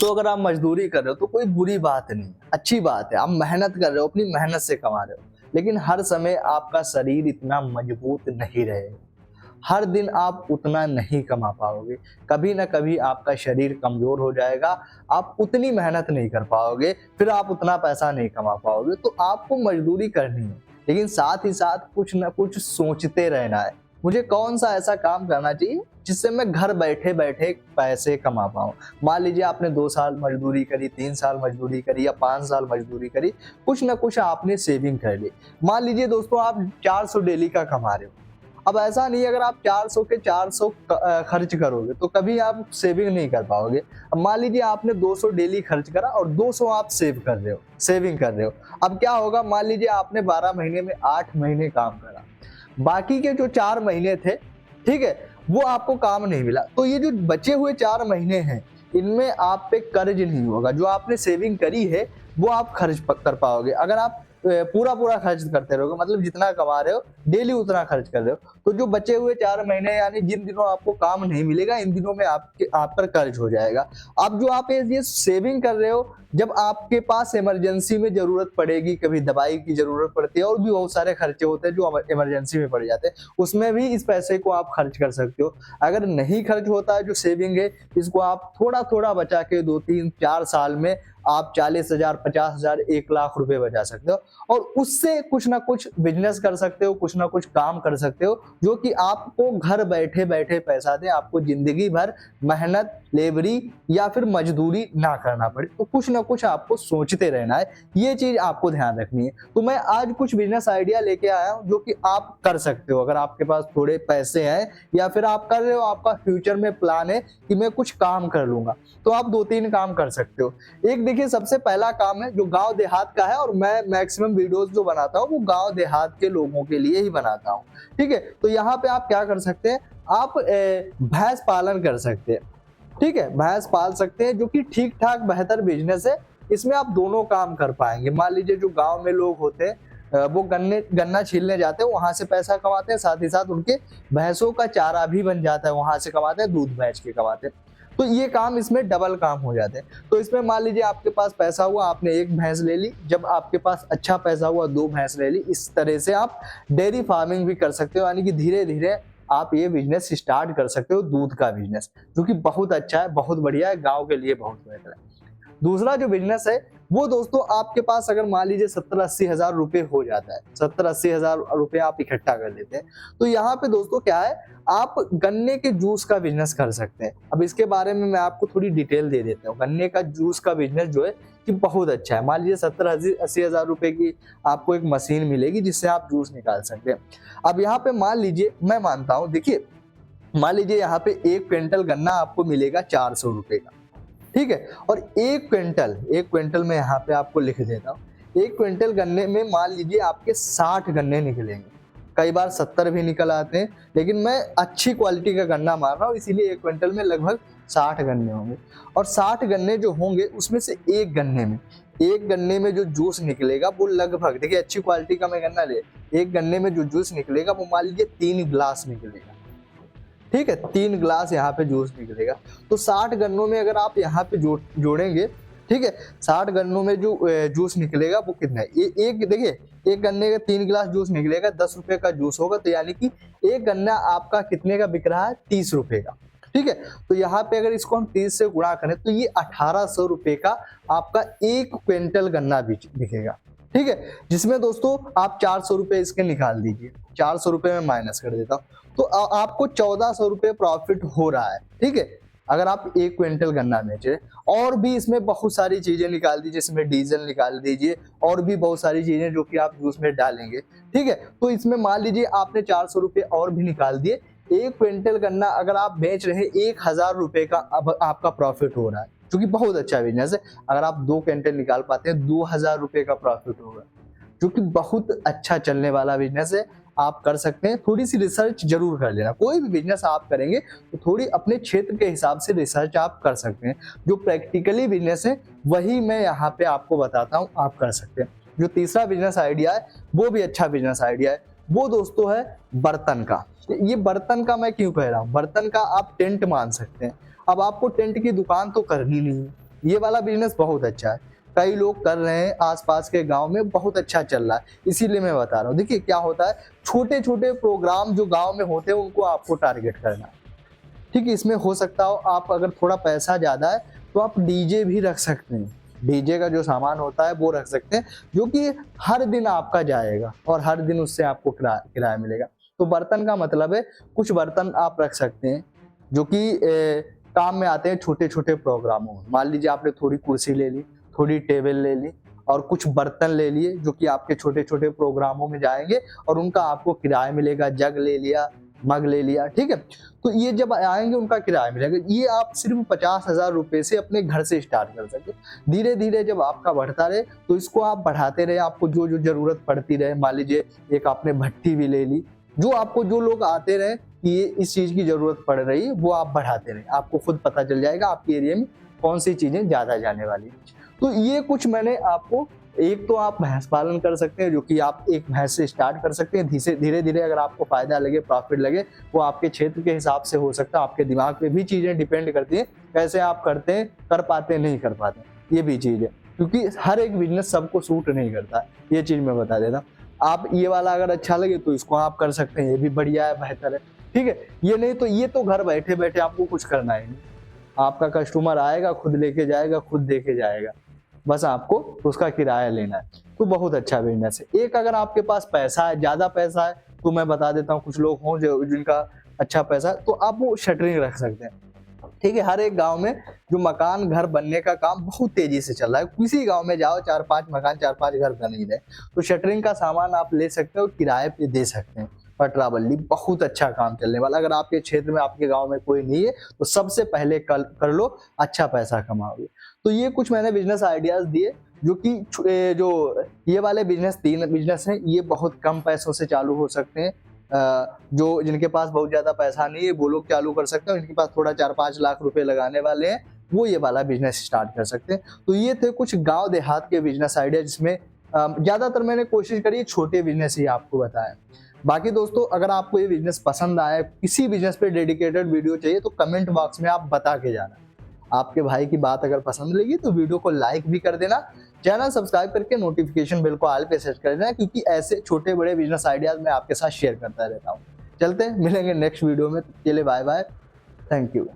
दोस्तों अगर आप मजदूरी कर रहे हो तो कोई बुरी बात नहीं, अच्छी बात है। आप मेहनत कर रहे हो, अपनी मेहनत से कमा रहे हो, लेकिन हर समय आपका शरीर इतना मजबूत नहीं रहेगा। हर दिन आप उतना नहीं कमा पाओगे, कभी ना कभी आपका शरीर कमजोर हो जाएगा, आप उतनी मेहनत नहीं कर पाओगे, फिर आप उतना पैसा नहीं कमा पाओगे। तो आपको मजदूरी करनी है, लेकिन साथ ही साथ कुछ ना कुछ सोचते रहना है। मुझे कौन सा ऐसा काम करना चाहिए जिससे मैं घर बैठे बैठे पैसे कमा पाऊँ। मान लीजिए आपने 2 साल मजदूरी करी, 3 साल मजदूरी करी या 5 साल मजदूरी करी, कुछ ना कुछ आपने सेविंग कर ली। मान लीजिए दोस्तों आप 400 डेली का कमा रहे हो। अब ऐसा नहीं है, अगर आप 400 के 400 खर्च करोगे तो कभी आप सेविंग नहीं कर पाओगे। अब मान लीजिए आपने 200 डेली खर्च करा और 200 आप सेविंग कर रहे हो। अब क्या होगा, मान लीजिए आपने 12 महीने में 8 महीने काम करा, बाकी के जो 4 महीने थे, ठीक है, वो आपको काम नहीं मिला। तो ये जो बचे हुए 4 महीने हैं, इनमें आप पे कर्ज नहीं होगा। जो आपने सेविंग करी है वो आप खर्च कर पाओगे। अगर आप पूरा पूरा खर्च करते रहोगे, मतलब जितना कमा रहे हो डेली उतना खर्च कर रहे हो, तो जो बचे हुए 4 महीने यानी जिन दिनों आपको काम नहीं मिलेगा, इन दिनों में आप पर कर्ज हो जाएगा। अब जो आप ये सेविंग कर रहे हो, जब आपके पास इमरजेंसी में जरूरत पड़ेगी, कभी दवाई की जरूरत पड़ती है और भी बहुत सारे खर्चे होते हैं जो इमरजेंसी में पड़ जाते हैं, उसमें भी इस पैसे को आप खर्च कर सकते हो। अगर नहीं खर्च होता है जो सेविंग है, इसको आप थोड़ा थोड़ा बचा के 2 3 4 साल में आप 40,000, 50,000, 1,00,000 रुपए बचा सकते हो और उससे कुछ ना कुछ बिजनेस कर सकते हो, कुछ ना कुछ काम कर सकते हो, जो कि आपको घर बैठे बैठे पैसा दे, आपको जिंदगी भर मेहनत, लेबरी या फिर मजदूरी ना करना पड़े। तो कुछ ना कुछ आपको सोचते रहना है, ये चीज आपको ध्यान रखनी है। तो मैं आज कुछ बिजनेस आइडिया लेके आया हूँ जो कि आप कर सकते हो। अगर आपके पास थोड़े पैसे हैं या फिर आप कर रहे हो, आपका फ्यूचर में प्लान है कि मैं कुछ काम कर लूंगा, तो आप 2 3 काम कर सकते हो। एक देखिए, सबसे पहला काम है जो गांव देहात का है, और मैं मैक्सिमम वीडियोस जो बनाता हूँ वो गांव देहात के लोगों के लिए ही बनाता हूँ, ठीक है। तो यहाँ पे आप क्या कर सकते हैं, आप भैंस पालन कर सकते हैं, ठीक है, भैंस पाल सकते हैं, जो कि ठीक ठाक बेहतर बिजनेस है। इसमें आप दोनों काम कर पाएंगे। मान लीजिए जो गांव में लोग होते हैं वो गन्ना छीलने जाते हैं, वहां से पैसा कमाते हैं, साथ ही साथ उनके भैंसों का चारा भी बन जाता है, वहां से कमाते हैं, दूध बेच के कमाते हैं। तो ये काम, इसमें डबल काम हो जाते हैं। तो इसमें मान लीजिए आपके पास पैसा हुआ, आपने 1 भैंस ले ली, जब आपके पास अच्छा पैसा हुआ 2 भैंस ले ली। इस तरह से आप डेयरी फार्मिंग भी कर सकते हो, यानी कि धीरे धीरे आप ये बिजनेस स्टार्ट कर सकते हो, दूध का बिजनेस, जो कि बहुत अच्छा है, बहुत बढ़िया है, गांव के लिए बहुत बेहतर है। दूसरा जो बिजनेस है वो दोस्तों, आपके पास अगर मान लीजिए 70-80 हजार रुपए हो जाता है, 70-80 हजार रुपए आप इकट्ठा कर लेते हैं, तो यहाँ पे दोस्तों क्या है, आप गन्ने के जूस का बिजनेस कर सकते हैं। अब इसके बारे में मैं आपको थोड़ी डिटेल दे देता हूँ। गन्ने का जूस का बिजनेस जो है कि बहुत अच्छा है। मान लीजिए 70-80 हजार रुपए की आपको एक मशीन मिलेगी जिससे आप जूस निकाल सकते हैं। अब यहाँ पे मान लीजिए, मैं मानता हूँ, देखिए मान लीजिए यहाँ पे 1 क्विंटल गन्ना आपको मिलेगा 400 रुपए का, ठीक है। और 1 क्विंटल में यहाँ पे आपको लिख देता हूँ, 1 क्विंटल गन्ने में मान लीजिए आपके 60 गन्ने निकलेंगे, कई बार 70 भी निकल आते हैं, लेकिन मैं अच्छी क्वालिटी का गन्ना मार रहा हूँ, इसीलिए 1 क्विंटल में लगभग 60 गन्ने होंगे। और 60 गन्ने जो होंगे उसमें से एक गन्ने में जो जूस निकलेगा वो लगभग, देखिए अच्छी क्वालिटी का मैं गन्ना ले, एक गन्ने में जो जूस निकलेगा वो मान लीजिए 3 गिलास निकलेगा, ठीक है, 3 गिलास यहाँ पे जूस निकलेगा। तो 60 गन्नों में अगर आप यहाँ पे जोड़ेंगे, ठीक है, 60 गन्नों में जो जूस निकलेगा वो कितना है, एक देखिए, एक गन्ने का 3 गिलास जूस निकलेगा, 10 रुपए का जूस होगा, तो यानी कि एक गन्ना आपका कितने का बिक रहा है, 30 रुपए का, ठीक है। तो यहाँ पे अगर इसको हम 30 से गुणा करें तो ये 1800 रुपए का आपका 1 क्विंटल गन्ना बिकेगा, ठीक है। जिसमें दोस्तों आप 400 रुपए इसके निकाल दीजिए, 400 रुपए में माइनस कर देता हूँ, तो आपको 1400 रुपए प्रॉफिट हो रहा है, ठीक है, अगर आप 1 क्विंटल गन्ना बेच रहे। और भी इसमें बहुत सारी चीजें निकाल दीजिए, इसमें डीजल निकाल दीजिए, और भी बहुत सारी चीजें जो कि आप जूस में डालेंगे, ठीक है। तो इसमें मान लीजिए आपने 400 रुपए और भी निकाल दिए। 1 क्विंटल गन्ना अगर आप बेच रहे हैं, 1000 रुपए का अब आपका प्रॉफिट हो रहा है, जो कि बहुत अच्छा बिजनेस है। अगर आप 2 क्विंटल निकाल पाते हैं, 2000 रुपए का प्रॉफिट होगा, जो कि बहुत अच्छा चलने वाला बिजनेस है, आप कर सकते हैं। थोड़ी सी रिसर्च जरूर कर लेना, कोई भी बिजनेस आप करेंगे तो थोड़ी अपने क्षेत्र के हिसाब से रिसर्च आप कर सकते हैं। जो प्रैक्टिकली बिजनेस है वही मैं यहाँ पे आपको बताता हूँ, आप कर सकते हैं। जो तीसरा बिजनेस आइडिया है वो भी अच्छा बिजनेस आइडिया है, वो दोस्तों है बर्तन का। ये बर्तन का मैं क्यों कह रहा हूँ, बर्तन का आप टेंट मान सकते हैं। अब आपको टेंट की दुकान तो करनी नहीं है, ये वाला बिजनेस बहुत अच्छा है, कई लोग कर रहे हैं, आसपास के गांव में बहुत अच्छा चल रहा है, इसीलिए मैं बता रहा हूँ। देखिए क्या होता है, छोटे छोटे प्रोग्राम जो गांव में होते हैं उनको आपको टारगेट करना है, ठीक है। इसमें हो सकता हो आप अगर थोड़ा पैसा ज़्यादा है तो आप डीजे भी रख सकते हैं, डीजे का जो सामान होता है वो रख सकते हैं, जो कि हर दिन आपका जाएगा और हर दिन उससे आपको किराया मिलेगा। तो बर्तन का मतलब है कुछ बर्तन आप रख सकते हैं जो कि काम में आते हैं छोटे छोटे प्रोग्रामों में। मान लीजिए आपने थोड़ी कुर्सी ले ली, थोड़ी टेबल ले ली और कुछ बर्तन ले लिए जो कि आपके छोटे छोटे प्रोग्रामों में जाएंगे और उनका आपको किराया मिलेगा। जग ले लिया, मग ले लिया, ठीक है। तो ये जब आएंगे उनका किराया मिलेगा। ये आप सिर्फ 50,000 रुपए से अपने घर से स्टार्ट कर सकते। धीरे धीरे जब आपका बढ़ता रहे तो इसको आप बढ़ाते रहे, आपको जो जो जरूरत पड़ती रहे। मान लीजिए एक आपने भट्टी भी ले ली, जो आपको जो लोग आते रहे कि ये इस चीज की जरूरत पड़ रही है वो आप बढ़ाते रहे, आपको खुद पता चल जाएगा आपके एरिया में कौन सी चीजें ज्यादा जाने वाली है। तो ये कुछ मैंने आपको, एक तो आप भैंस पालन कर सकते हैं जो कि आप एक भैंस से स्टार्ट कर सकते हैं। धीरे धीरे अगर आपको फायदा लगे, प्रॉफिट लगे, वो आपके क्षेत्र के हिसाब से हो सकता है। आपके दिमाग पे भी चीजें डिपेंड करती हैं, कैसे आप करते हैं, कर पाते हैं, नहीं कर पाते, ये भी चीज है, क्योंकि हर एक बिजनेस सबको सूट नहीं करता। ये चीज मैं बता देता। आप ये वाला अगर अच्छा लगे तो इसको आप कर सकते हैं, ये भी बढ़िया है, बेहतर है, ठीक है। ये नहीं तो ये तो घर बैठे बैठे आपको कुछ करना ही नहीं, आपका कस्टमर आएगा, खुद लेके जाएगा, खुद देके जाएगा, बस आपको उसका किराया लेना है। तो बहुत अच्छा बिजनेस है। एक अगर आपके पास पैसा है, ज्यादा पैसा है, तो मैं बता देता हूँ, कुछ लोग हों जो जिनका अच्छा पैसा है, तो आप वो शटरिंग रख सकते हैं, ठीक है। हर एक गांव में जो मकान घर बनने का काम बहुत तेजी से चल रहा है, किसी गांव में जाओ 4-5 मकान 4-5 घर बन ही रहे, तो शटरिंग का सामान आप ले सकते हो, किराए पे दे सकते हैं। पटरा बल्ली बहुत अच्छा काम चलने वाला। अगर आपके क्षेत्र में, आपके गांव में कोई नहीं है तो सबसे पहले कर लो, अच्छा पैसा कमाओगे। तो ये कुछ मैंने बिजनेस आइडियाज दिए जो कि जो ये वाले बिजनेस, 3 बिजनेस हैं, ये बहुत कम पैसों से चालू हो सकते हैं। जो जिनके पास बहुत ज्यादा पैसा नहीं है वो लोग चालू कर सकते हैं, इनके पास थोड़ा 4-5 लाख रुपए लगाने वाले हैं वो ये वाला बिजनेस स्टार्ट कर सकते हैं। तो ये थे कुछ गांव देहात के बिजनेस आइडिया, जिसमें ज्यादातर मैंने कोशिश करी छोटे बिजनेस ही आपको बताया। बाकी दोस्तों अगर आपको ये बिजनेस पसंद आया, किसी बिजनेस पे डेडिकेटेड वीडियो चाहिए, तो कमेंट बॉक्स में आप बता के जाना। आपके भाई की बात अगर पसंद लगी तो वीडियो को लाइक भी कर देना, चैनल सब्सक्राइब करके नोटिफिकेशन बेल को ऑल पे सेट कर देना, क्योंकि ऐसे छोटे बड़े बिजनेस आइडियाज मैं आपके साथ शेयर करता रहता हूँ। चलते हैं, मिलेंगे नेक्स्ट वीडियो में, तब के लिए बाय बाय, थैंक यू।